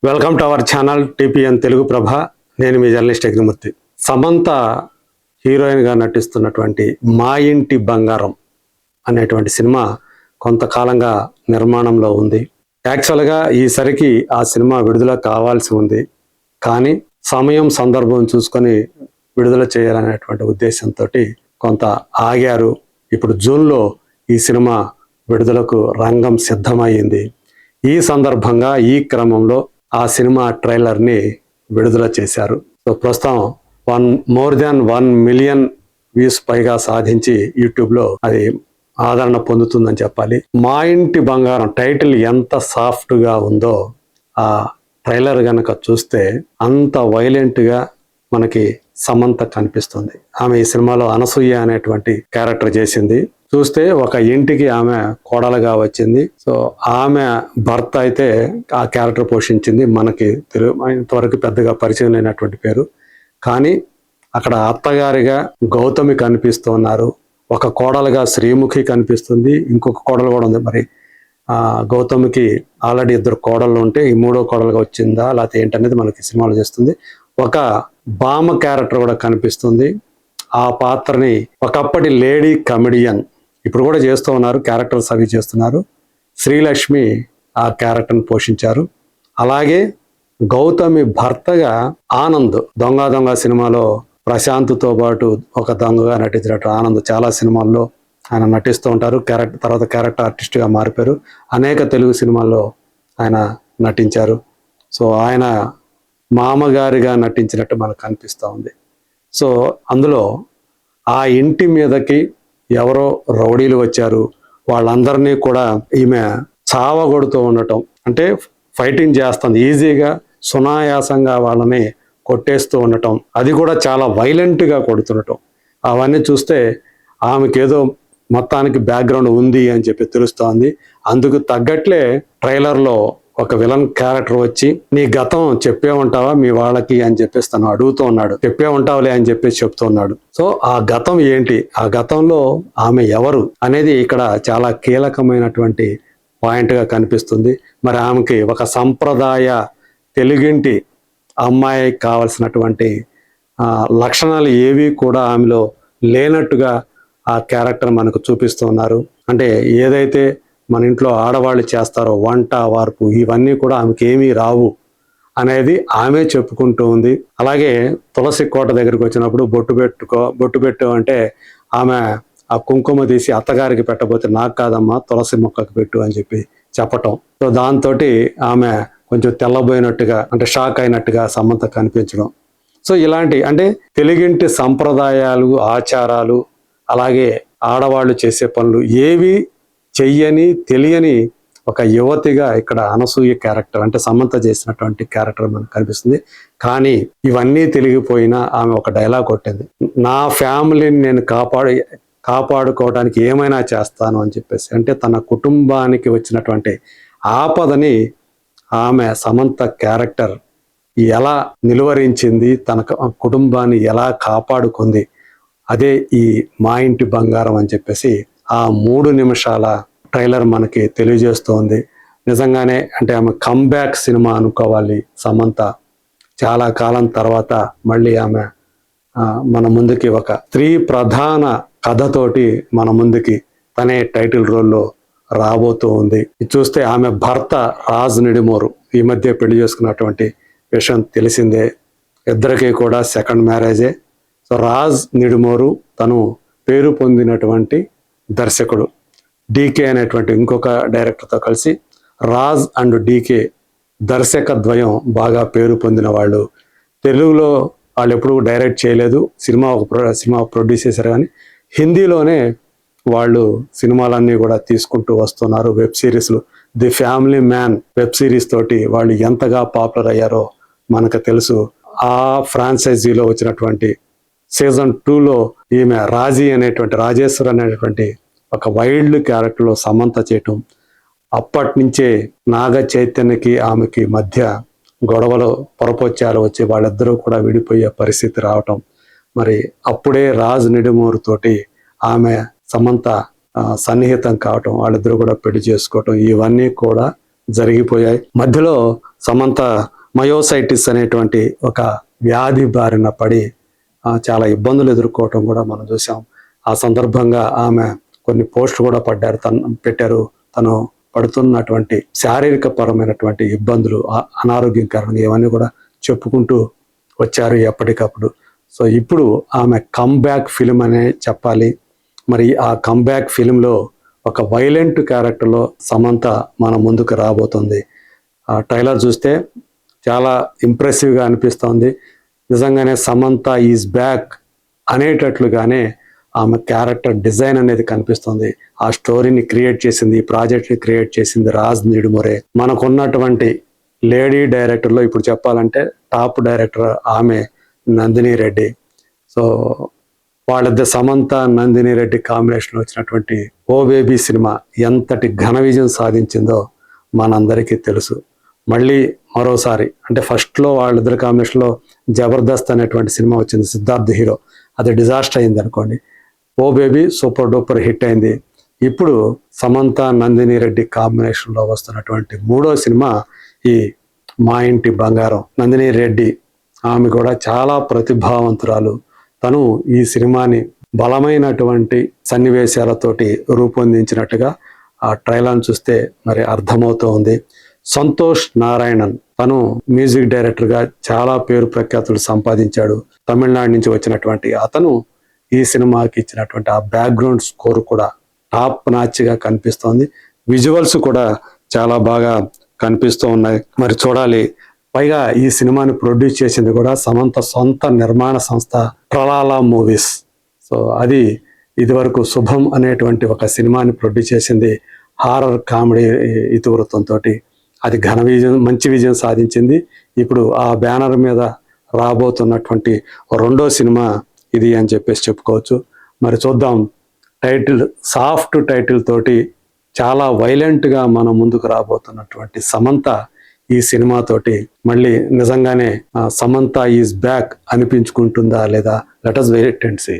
Welcome to our channel TPN Telugu Prabha. నేను మీ journalist అగ్నిమూర్తి. Samantha హీరోయిన్గా నటిస్తున్నటువంటి మా ఇంటి బంగారం అనేటువంటి సినిమా కొంతకాలంగా నిర్మాణంలో ఉంది. యాక్చువల్గా ఈసరికి ఆ సినిమా విడుదల కావాల్సి ఉంది, కానీ సమయం సందర్భం చూసుకొని విడుదల చేయాలనేటువంటి ఉద్దేశంతో కొంత ఆగారు. ఇప్పుడు జూన్లో ఈ సినిమా విడుదలకు రంగం సిద్ధమైంది. ఈ సందర్భంగా ఈ క్రమంలో ఆ సినిమా ట్రైలర్ని విడుదల చేశారు. సో ప్రస్తుతం మోర్ దాన్ 1 మిలియన్ వ్యూస్ పైగా సాధించి యూట్యూబ్లో అది ఆదరణ పొందుతుందని చెప్పాలి. మా ఇంటి బంగారం టైటిల్ ఎంత సాఫ్ట్గా ఉందో ఆ ట్రైలర్ కనుక చూస్తే అంత వైలెంట్గా మనకి సమంత కనిపిస్తుంది. ఆమె ఈ సినిమాలో అనసూయ అనేటువంటి క్యారెక్టర్ చేసింది. చూస్తే ఒక ఇంటికి ఆమె కోడలుగా వచ్చింది. సో ఆమె భర్త అయితే ఆ క్యారెక్టర్ పోషించింది. మనకి ఇంతవరకు పెద్దగా పరిచయం లేనటువంటి పేరు, కానీ అక్కడ అత్తగారిగా గౌతమి కనిపిస్తున్నారు. ఒక కోడలుగా శ్రీముఖి కనిపిస్తుంది. ఇంకొక కోడలు కూడా ఉంది. మరి గౌతమికి ఆల్రెడీ 2 కోడళ్ళు ఉంటే ఈ 3వ కోడలుగా వచ్చిందా లేకపోతే ఏంటనేది మనకి సినిమాలో చేస్తుంది. ఒక బామ క్యారెక్టర్ కూడా కనిపిస్తుంది. ఆ పాత్రని ఒకప్పటి లేడీ కమెడియన్ ఇప్పుడు కూడా చేస్తూ ఉన్నారు, క్యారెక్టర్స్ అవి చేస్తున్నారు. శ్రీలక్ష్మి ఆ క్యారెక్టర్ని పోషించారు. అలాగే గౌతమి భర్తగా ఆనంద్ దొంగ సినిమాలో ప్రశాంత్తో పాటు ఒక దొంగగా నటించినట్టు ఆనంద్ చాలా సినిమాల్లో ఆయన నటిస్తూ ఉంటారు. తర్వాత క్యారెక్టర్ ఆర్టిస్ట్గా మారిపోయారు. అనేక తెలుగు సినిమాల్లో ఆయన నటించారు. సో ఆయన మామగారిగా నటించినట్టు మనకు కనిపిస్తూ ఉంది. సో అందులో ఆ ఇంటి మీదకి ఎవరో రౌడీలు వచ్చారు. వాళ్ళందరినీ కూడా ఈమె చావగొడుతూ ఉండటం, అంటే ఫైటింగ్ చేస్తుంది, ఈజీగా సునాయాసంగా వాళ్ళని కొట్టేస్తూ ఉండటం, అది కూడా చాలా వైలెంట్గా కొడుతుండటం. అవన్నీ చూస్తే ఆమెకేదో మొత్తానికి బ్యాక్గ్రౌండ్ ఉంది అని చెప్పి తెలుస్తోంది. అందుకు తగ్గట్లే ట్రైలర్లో ఒక విలన్ క్యారెక్టర్ వచ్చి నీ గతం చెప్పే ఉంటావా మీ వాళ్ళకి అని చెప్పేసి తను అడుగుతూ ఉన్నాడు. చెప్పే ఉంటావులే అని చెప్పేసి చెప్తూ ఉన్నాడు. సో ఆ గతం ఏంటి, ఆ గతంలో ఆమె ఎవరు అనేది ఇక్కడ చాలా కీలకమైనటువంటి పాయింట్గా కనిపిస్తుంది. మరి ఆమెకి ఒక సంప్రదాయ తెలుగింటి అమ్మాయి కావాల్సినటువంటి లక్షణాలు ఏవి కూడా ఆమెలో లేనట్టుగా ఆ క్యారెక్టర్ మనకు చూపిస్తూ ఉన్నారు. అంటే ఏదైతే మన ఇంట్లో ఆడవాళ్ళు చేస్తారో వంట వార్పు ఇవన్నీ కూడా ఆమెకి ఏమీ రావు అనేది ఆమె చెప్పుకుంటూ ఉంది. అలాగే తులసి కోట దగ్గరికి వచ్చినప్పుడు బొట్టు పెట్టు అంటే ఆమె ఆ కుంకుమ తీసి అత్తగారికి పెట్టబోతే నాకు కాదమ్మా తులసి మొక్కకు పెట్టు అని చెప్పి చెప్పటం. సో దాంతో ఆమె కొంచెం తెల్లబోయినట్టుగా, అంటే షాక్ అయినట్టుగా సమంత కనిపించడం. సో ఇలాంటి అంటే తెలుగింటి సంప్రదాయాలు, ఆచారాలు, అలాగే ఆడవాళ్ళు చేసే పనులు ఏవి చెయ్యని తెలియని ఒక యువతిగా ఇక్కడ అనసూయ క్యారెక్టర్, అంటే సమంత చేసినటువంటి క్యారెక్టర్ మనకు కనిపిస్తుంది. కానీ ఇవన్నీ తెలిగిపోయినా ఆమె ఒక డైలాగ్ కొట్టింది, నా ఫ్యామిలీని నేను కాపాడుకోవడానికి ఏమైనా చేస్తాను అని చెప్పేసి. అంటే తన కుటుంబానికి వచ్చినటువంటి ఆపదని ఆమె సమంత క్యారెక్టర్ ఎలా నిలువరించింది, తన కుటుంబాన్ని ఎలా కాపాడుకుంది, అదే ఈ మా ఇంటి బంగారం అని చెప్పేసి ఆ 3 నిమిషాల ట్రైలర్ మనకి తెలియజేస్తోంది. నిజంగానే అంటే ఆమె కమ్బ్యాక్ సినిమా అనుకోవాలి. సమంత చాలా కాలం తర్వాత మళ్ళీ ఆమె మన ముందుకి ఒక స్త్రీ ప్రధాన కథతోటి మన ముందుకి తనే టైటిల్ రోల్లో రాబోతూ ఉంది. ఇది చూస్తే ఆమె భర్త రాజ్ నిడిమోరు ఈ మధ్య పెళ్లి చేసుకున్నటువంటి విషయం తెలిసిందే. ఇద్దరికీ కూడా సెకండ్ మ్యారేజే. సో రాజ్ నిడిమోరు తను పేరు పొందినటువంటి దర్శకుడు. డీకే అనేటువంటి ఇంకొక డైరెక్టర్తో కలిసి రాజ్ అండ్ డీకే దర్శక ద్వయం బాగా పేరు పొందిన వాళ్ళు. తెలుగులో వాళ్ళు ఎప్పుడు డైరెక్ట్ చేయలేదు, సినిమా ప్రొడ్యూస్ చేశారు, కానీ హిందీలోనే వాళ్ళు సినిమాలన్నీ కూడా తీసుకుంటూ వస్తున్నారు. వెబ్ సిరీస్లు the family man web series తోటి వాళ్ళు ఎంతగా పాపులర్ అయ్యారో మనకు తెలుసు. ఆ ఫ్రాంచైజీలో వచ్చినటువంటి సీజన్ 2లో ఈమె రాజేశ్వర్ అనేటువంటి ఒక వైల్డ్ క్యారెక్టర్లో సమంత చేయటం, అప్పటి నుంచే నాగ చైతన్యకి ఆమెకి మధ్య గొడవలు పొరపొచ్చారు వచ్చి వాళ్ళిద్దరూ కూడా విడిపోయే పరిస్థితి రావటం. మరి అప్పుడే రాజ్ నిడిమూరు తోటి ఆమె సమంత సన్నిహితం కావటం, వాళ్ళిద్దరూ కూడా పెళ్లి చేసుకోవటం, ఇవన్నీ కూడా జరిగిపోయాయి. మధ్యలో సమంత మయోసైటిస్ అనేటువంటి ఒక వ్యాధి బారిన పడి చాలా ఇబ్బందులు ఎదుర్కోవటం కూడా మనం చూసాం. ఆ సందర్భంగా ఆమె కొన్ని పోస్టులు కూడా పెట్టారు. తను పడుతున్నటువంటి శారీరక పరమైనటువంటి ఇబ్బందులు, అనారోగ్యం కారణంగా ఇవన్నీ కూడా చెప్పుకుంటూ వచ్చారు ఎప్పటికప్పుడు. సో ఇప్పుడు ఆమె కమ్బ్యాక్ ఫిలిం అనే చెప్పాలి. మరి ఆ కమ్బ్యాక్ ఫిలింలో ఒక వైలెంట్ క్యారెక్టర్లో సమంత మన ముందుకు రాబోతుంది. ఆ ట్రైలర్ చూస్తే చాలా ఇంప్రెసివ్గా అనిపిస్తోంది. నిజంగానే సమంత ఈజ్ బ్యాక్ అనేటట్లుగానే ఆమె క్యారెక్టర్ డిజైన్ అనేది కనిపిస్తుంది. ఆ స్టోరీని క్రియేట్ చేసింది, ఈ ప్రాజెక్ట్ని క్రియేట్ చేసింది రాజ్ నిడుమురే. మనకున్నటువంటి లేడీ డైరెక్టర్లో ఇప్పుడు చెప్పాలంటే టాప్ డైరెక్టర్ ఆమె నందిని రెడ్డి. సో వాళ్ళిద్దరు సమంత నందిని రెడ్డి కాంబినేషన్లో వచ్చినటువంటి ఓ బేబీ సినిమా ఎంతటి ఘన విజయం సాధించిందో మనందరికీ తెలుసు. మళ్ళీ మరోసారి అంటే ఫస్ట్లో వాళ్ళిద్దరు కాంబినేషన్లో జబర్దస్త్ అనేటువంటి సినిమా వచ్చింది, సిద్ధార్థ్ హీరో. అది డిజాస్టర్ అయింది అనుకోండి. ఓ బేబీ సూపర్ డూపర్ హిట్ అయింది. ఇప్పుడు సమంత నందిని రెడ్డి కాంబినేషన్లో వస్తున్నటువంటి మూడో సినిమా ఈ మా ఇంటి బంగారం. నందిని రెడ్డి ఆమె కూడా చాలా ప్రతిభావంతురాలు. తను ఈ సినిమాని బలమైనటువంటి సన్నివేశాలతోటి రూపొందించినట్టుగా ఆ ట్రైలర్ చూస్తే మరి అర్థమవుతూ ఉంది. సంతోష్ నారాయణన్ తను మ్యూజిక్ డైరెక్టర్గా చాలా పేరు ప్రఖ్యాతులు సంపాదించాడు. తమిళనాడు నుంచి వచ్చినటువంటి అతను ఈ సినిమాకి ఇచ్చినటువంటి ఆ బ్యాక్గ్రౌండ్ స్కోర్ కూడా టాప్ నాచ్గా కనిపిస్తోంది. విజువల్స్ కూడా చాలా బాగా కనిపిస్తూ ఉన్నాయి. మరి చూడాలి. పైగా ఈ సినిమాని ప్రొడ్యూస్ చేసింది కూడా సమంత సొంత నిర్మాణ సంస్థ ప్రలాలా మూవీస్. సో అది ఇదివరకు శుభం అనేటువంటి ఒక సినిమాని ప్రొడ్యూస్ చేసింది, హారర్ కామెడీ ఇతివృత్తంతో. అది ఘన విజయం, మంచి విజయం సాధించింది. ఇప్పుడు ఆ బ్యానర్ మీద రాబోతున్నటువంటి రెండో సినిమా ఇది అని చెప్పేసి చెప్పుకోవచ్చు. మరి చూద్దాం. టైటిల్ సాఫ్ట్ టైటిల్ తోటి చాలా వైలెంట్గా మన ముందుకు రాబోతున్నటువంటి సమంత ఈ సినిమాతోటి మళ్ళీ నిజంగానే సమంత ఈజ్ బ్యాక్ అనిపించుకుంటుందా లేదా? Let us wait and see.